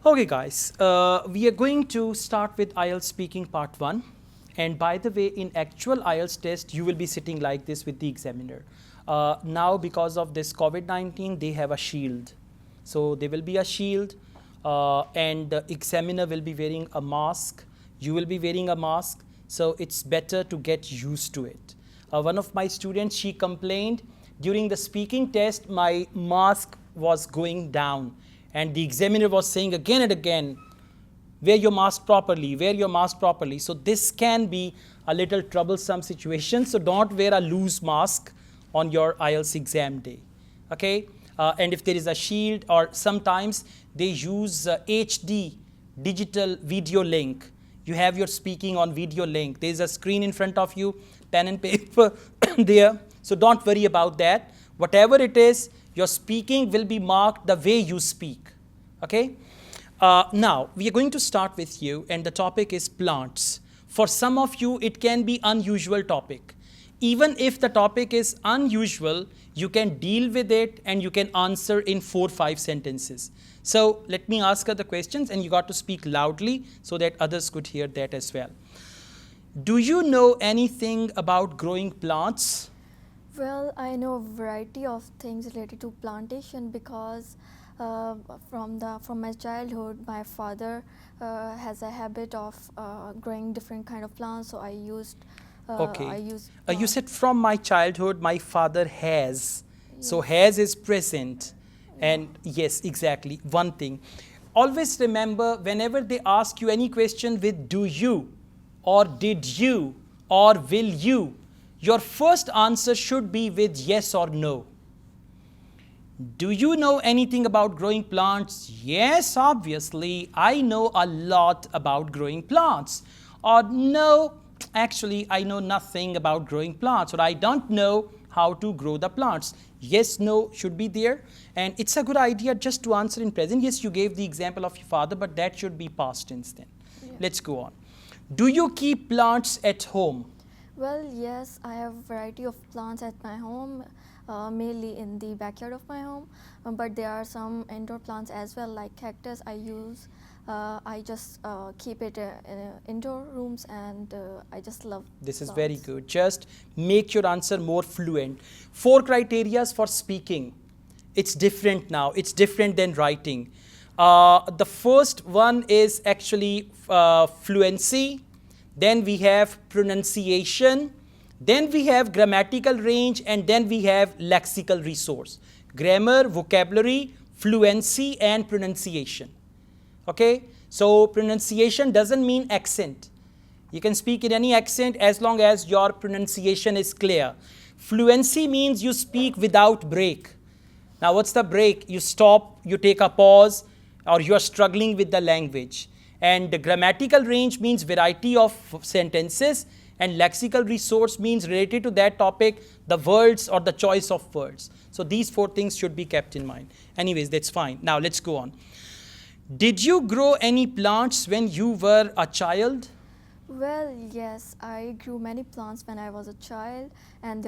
Okay, guys, we are going to start with IELTS speaking part 1. And by the way, in actual IELTS test, you will be sitting like this with the examiner. Now, because of this COVID-19, they have a shield. So there will be a shield and the examiner will be wearing a mask. You will be wearing a mask. So it's better to get used to it. One of my students, she complained during the speaking test, my mask was going down. And the examiner was saying again and again, wear your mask properly, wear your mask properly. So this can be a little troublesome situation. So don't wear a loose mask on your IELTS exam day. Okay? And if there is a shield, or sometimes they use HD digital video link. You have your speaking on video link. There is a screen in front of you, pen and paper there. So don't worry about that. Whatever it is, your speaking will be marked the way you speak. Okay? Now, we are going to start with you, and the topic is plants. For some of you, it can be unusual topic. Even if the topic is unusual, you can deal with it and you can answer in 4 or 5 sentences. So let me ask her the questions, and you got to speak loudly so that others could hear that as well. Do you know anything about growing plants? Well, I know a variety of things related to plantation because from my childhood, my father has a habit of growing different kind of plants. So I used. You said from my childhood, my father has. Yes. So has is present. And yes, exactly. One thing. Always remember, whenever they ask you any question with do you, or did you, or will you, your first answer should be with yes or no. Do you know anything about growing plants? Yes, obviously, I know a lot about growing plants. Or no, actually, I know nothing about growing plants, or I don't know how to grow the plants. Yes, no should be there. And it's a good idea just to answer in present. Yes, you gave the example of your father, but that should be past tense then. Yeah. Let's go on. Do you keep plants at home? Well, yes, I have a variety of plants at my home, mainly in the backyard of my home. But there are some indoor plants as well, like cactus. I just keep it in indoor rooms, and I just love This is plants. very good. Just make your answer more fluent. 4 criteria for speaking. It's different now. It's different than writing. The first one is actually fluency. Then we have pronunciation. Then we have grammatical range, and then we have lexical resource. Grammar, vocabulary, fluency, and pronunciation. Okay? So pronunciation doesn't mean accent. You can speak in any accent as long as your pronunciation is clear. Fluency means you speak without break. Now what's the break? You stop, you take a pause, or you are struggling with the language. And the grammatical range means variety of sentences, and lexical resource means related to that topic, the words or the choice of words. So these 4 things should be kept in mind. Anyways, that's fine. Now let's go on. Did you grow any plants when you were a child? Well, yes, I grew many plants when I was a child, and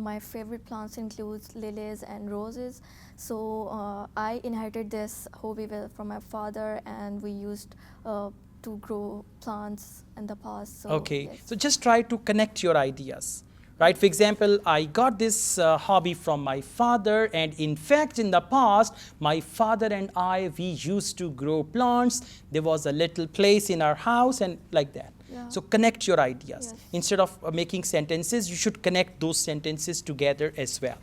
my favorite plants includes lilies and roses. So I inherited this hobby from my father, and we used to grow plants in the past. So, okay, yes. So just try to connect your ideas. Right? For example, I got this hobby from my father, and in fact, in the past, my father and we used to grow plants. There was a little place in our house, and like that. Yeah. So connect your ideas. Yes. Instead of making sentences, you should connect those sentences together as well.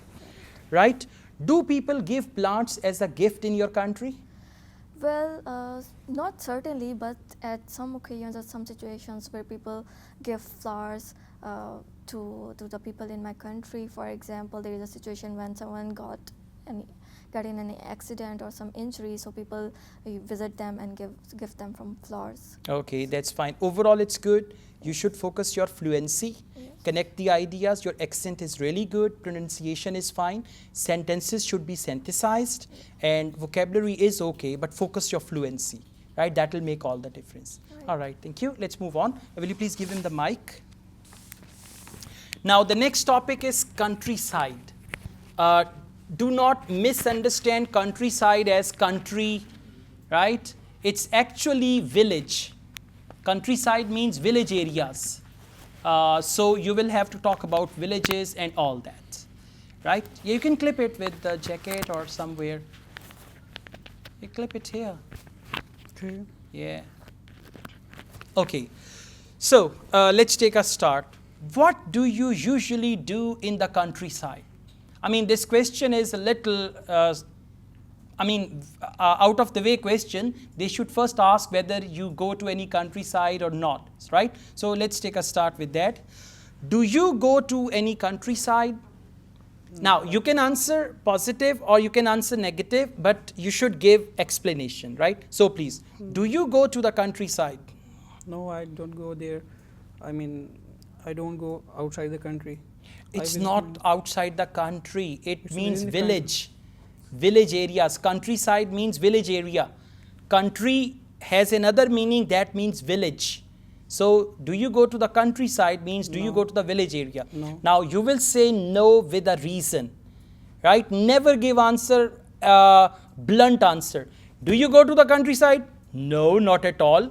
Right? Do people give plants as a gift in your country? Well, not certainly, but at some occasions, at some situations where people give flowers to the people in my country. For example, there is a situation when someone got in an accident or some injury, so people visit them and give them from flowers. Okay, that's fine. Overall, it's good. You should focus your fluency, connect the ideas. Your accent is really good. Pronunciation is fine. Sentences should be synthesized, and vocabulary is okay, but focus your fluency. Right? That will make all the difference. All right, thank you. Let's move on. Will you please give him the mic? Now, the next topic is countryside. Do not misunderstand countryside as country, right? It's actually village. Countryside means village areas. So you will have to talk about villages and all that, right? Yeah, you can clip it with the jacket or somewhere. You clip it here. Okay. Yeah. Okay. So let's take a start. What do you usually do in the countryside? I mean, this question is a little, out of the way question. They should first ask whether you go to any countryside or not, right? So let's take a start with that. Do you go to any countryside? Now, you can answer positive or you can answer negative, but you should give explanation, right? So please, do you go to the countryside? No, I don't go there. I mean, I don't go outside the country. It's not outside the country. It means within the village. Village areas. Countryside means village area. Country has another meaning, that means village. So, do you go to the countryside means do you No. go to the village area? No. Now, you will say no with a reason, right? Never give answer, blunt answer. Do you go to the countryside? No, not at all.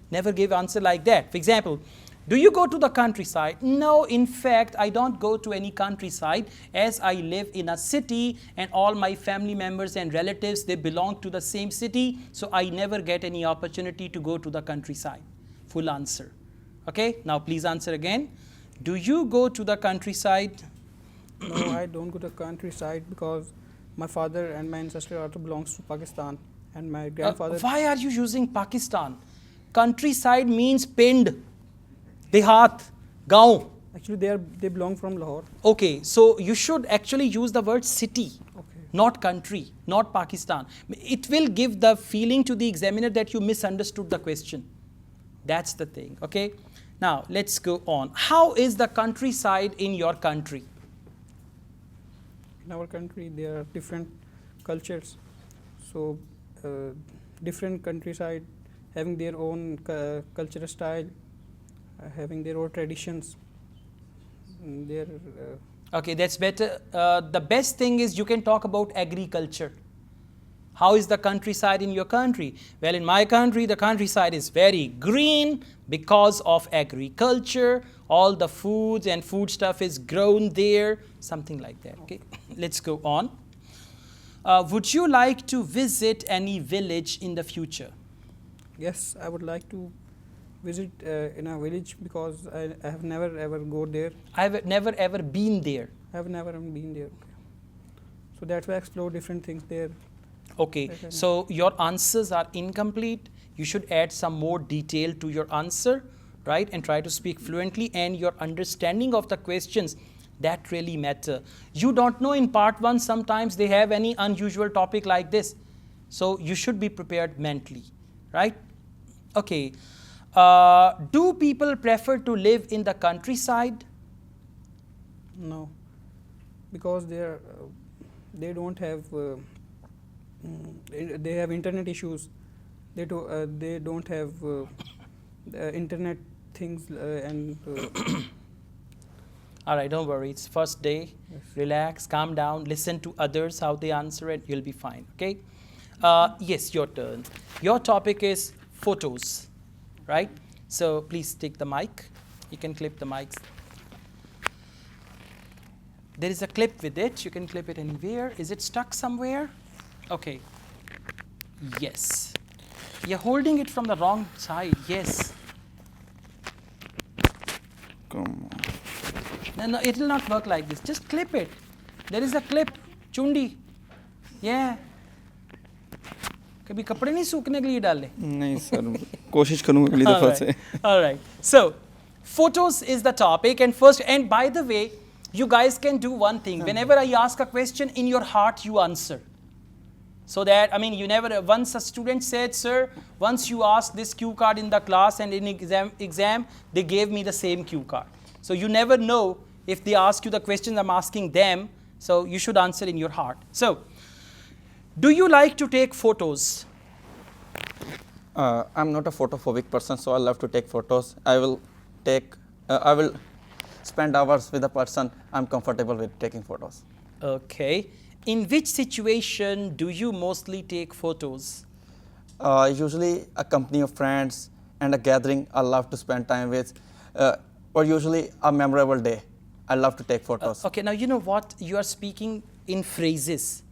Never give answer like that. For example, do you go to the countryside? No, in fact, I don't go to any countryside as I live in a city and all my family members and relatives, they belong to the same city. So I never get any opportunity to go to the countryside. Full answer. Okay, now please answer again. Do you go to the countryside? No, I don't go to countryside because my father and my ancestor also belongs to Pakistan, and my grandfather. Why are you using Pakistan? Countryside means pind, dehat, gaon. Actually, they belong from Lahore. Okay, so you should actually use the word city, Okay. not country, not Pakistan. It will give the feeling to the examiner that you misunderstood the question. That's the thing, okay? Now, let's go on. How is the countryside in your country? In our country, there are different cultures. So, different countryside having their own cultural style, having their own traditions. Their Okay, that's better. The best thing is you can talk about agriculture. How is the countryside in your country? Well, in my country, the countryside is very green because of agriculture. All the foods and food stuff is grown there, something like that. Okay, let's go on. Would you like to visit any village in the future? Yes, I would like to visit in a village because I have never ever go there. I have never ever been there. I have never been there. So that's why I explore different things there. Okay, so your answers are incomplete. You should add some more detail to your answer, right? And try to speak fluently, and your understanding of the questions, that really matter. You don't know in part 1, sometimes they have any unusual topic like this. So you should be prepared mentally, right? Okay. Do people prefer to live in the countryside? No, because they don't have they have internet issues. They don't have the internet things and. All right, don't worry. It's first day. Yes. Relax, calm down, listen to others, how they answer it. You'll be fine, okay? Yes, your turn. Your topic is photos, right? So please take the mic. You can clip the mics. There is a clip with it. You can clip it anywhere. Is it stuck somewhere? Okay. Yes. You're holding it from the wrong side. Yes. Come on. No, it will not work like this. Just clip it. There is a clip. Chundi. Yeah. कभी कपड़े नहीं सूखने के लिए डाले? नहीं sir, कोशिश करूँगा अगली दफ़ा से. All right. So, photos is the topic, and first, and by the way, you guys can do one thing. Whenever I ask a question, in your heart you answer. So that, I mean, you never, once a student said, sir, once you asked this cue card in the class and in exam, they gave me the same cue card. So you never know if they ask you the questions I'm asking them, so you should answer in your heart. So, do you like to take photos? I'm not a photophobic person, so I love to take photos. I will spend hours with a person I'm comfortable with taking photos. Okay. In which situation do you mostly take photos? Usually a company of friends and a gathering I love to spend time with, or usually a memorable day. I love to take photos. Okay, now you know what? You are speaking in phrases.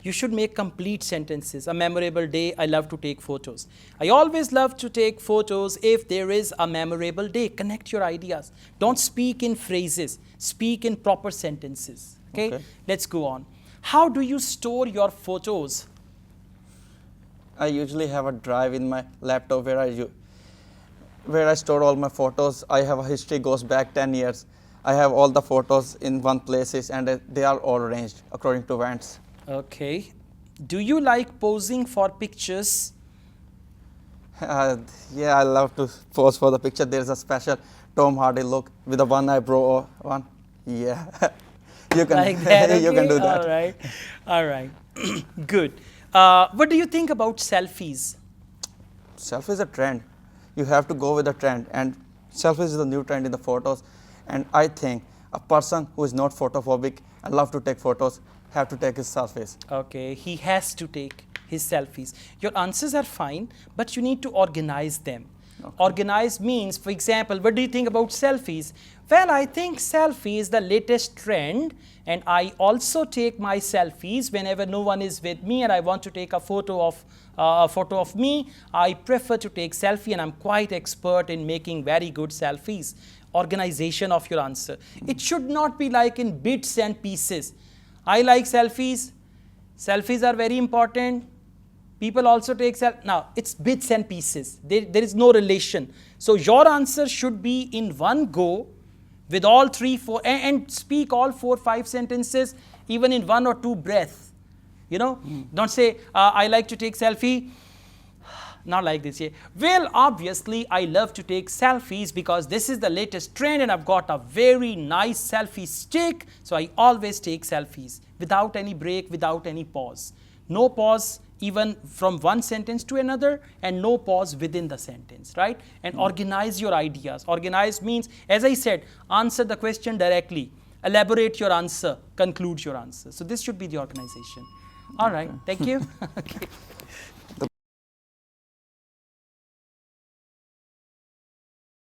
You should make complete sentences. A memorable day, I love to take photos. I always love to take photos if there is a memorable day. Connect your ideas. Don't speak in phrases. Speak in proper sentences. Okay? Let's go on. How do you store your photos? I usually have a drive in my laptop where I store all my photos. I have a history goes back 10 years. I have all the photos in one places and they are all arranged according to events. Okay. Do you like posing for pictures? Yeah, I love to pose for the picture. There's a special Tom Hardy look with a one eyebrow one. Yeah, you can Like that, okay? you can do that. All right, all right, good. What do you think about selfies? Selfie is a trend. You have to go with the trend, and selfies is the new trend in the photos. And I think a person who is not photophobic and love to take photos have to take his selfies. Okay, he has to take his selfies. Your answers are fine, but you need to organize them. Okay. Organize means, for example, what do you think about selfies? Well, I think selfie is the latest trend, and I also take my selfies whenever no one is with me and I want to take a photo of me. I prefer to take selfie, and I'm quite expert in making very good selfies. Organization of your answer. It should not be like in bits and pieces. I like selfies. Selfies are very important. People also take selfies. Now, it's bits and pieces. There is no relation. So your answer should be in one go with all 3, 4, and speak all 4, 5 sentences even in 1 or 2 breaths. You know, don't say, I like to take selfie. Not like this, yeah. Well, obviously, I love to take selfies because this is the latest trend and I've got a very nice selfie stick. So I always take selfies without any break, without any pause. No pause even from one sentence to another, and no pause within the sentence, right? And organize your ideas. Organize means, as I said, answer the question directly. Elaborate your answer, conclude your answer. So this should be the organization. All right, thank you. Okay.